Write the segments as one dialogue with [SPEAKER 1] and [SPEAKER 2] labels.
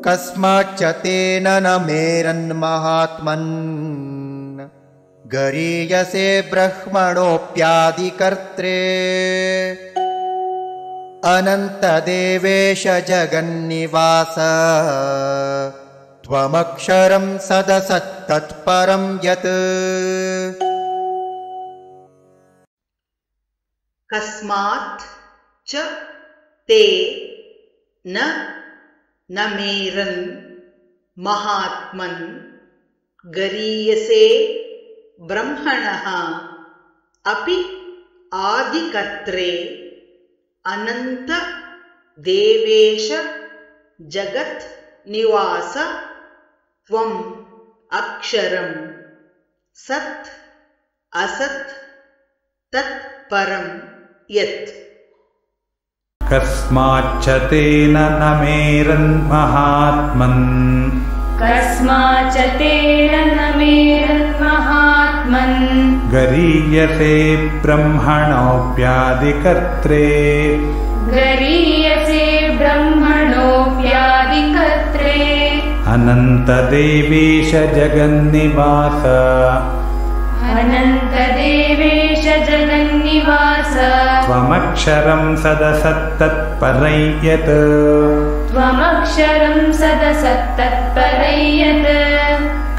[SPEAKER 1] कस्माच्च तेन न मेरन्महात्मन् गरीयसे ब्रह्मणोऽप्यादिकर्त्रे अनन्तदेवेश जगन्निवास त्वमक्षरं सदसत्तत्परं यत्।
[SPEAKER 2] कस्मात् च ते न मेरन् महात्मन् गरीयसे ब्रह्मणः अपि आदिकर्त्रे अनंत देवेश जगत् निवास त्वम् अक्षरं सत् असत् तत् परं यत्।
[SPEAKER 3] कस्माच्च तेन न मेरन्महात्मन्
[SPEAKER 4] कस्माच्च तेन न मेरन्महात्मन्
[SPEAKER 3] गरीयसे ब्रह्मणोऽप्यादिकर्त्रे
[SPEAKER 4] गरीयसे ब्रह्मणोऽप्यादिकर्त्रे
[SPEAKER 3] अनन्तदेवेश जगन्निवास
[SPEAKER 4] अनन्तदेवेश जगन्निवास
[SPEAKER 3] त्वमक्षरं सदसत्तत्परं यत्
[SPEAKER 4] त्वमक्षरं सदसत्तत्परं यत्।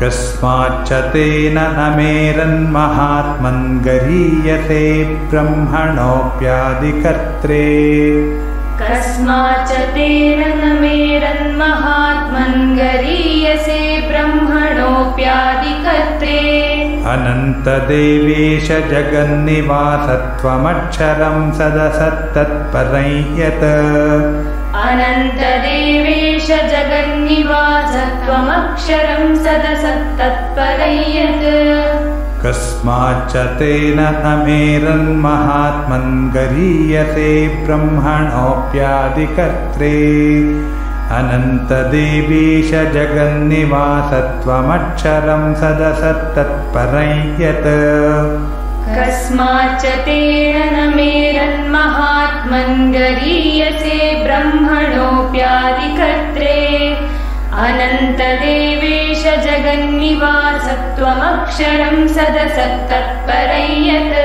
[SPEAKER 3] कस्माच्च तेन न मेरन्महात्मन् गरीयसे ब्रह्मणोऽप्यादिकर्त्रे
[SPEAKER 4] कस्माच्च तेन न मेरन्महात्मन् गरीयसे ब्रह्मणोऽप्यादिकर्त्रे
[SPEAKER 3] अनन्तदेवेश जगन्निवास त्वमक्षरं सदसत्तत्परं यत्
[SPEAKER 4] अनन्तदेवेश जगन्निवास त्वमक्षरं सदसत्तत्परं यत्।
[SPEAKER 3] कस्माच्च तेन न मेरन्महात्मन् गरीयसे ब्रह्मणोऽप्यादिकर्त्रे अनन्तदेवेश जगन्निवास त्वमक्षरं सदसत्तत्परं यत्।
[SPEAKER 4] कस्माच्च तेन न मेरन्महात्मन् गरीयसे ब्रह्मणोऽप्यादिकर्त्रे अनन्तदेवेश जगन्निवास त्वमक्षरं सदसत्तत्परं यत्।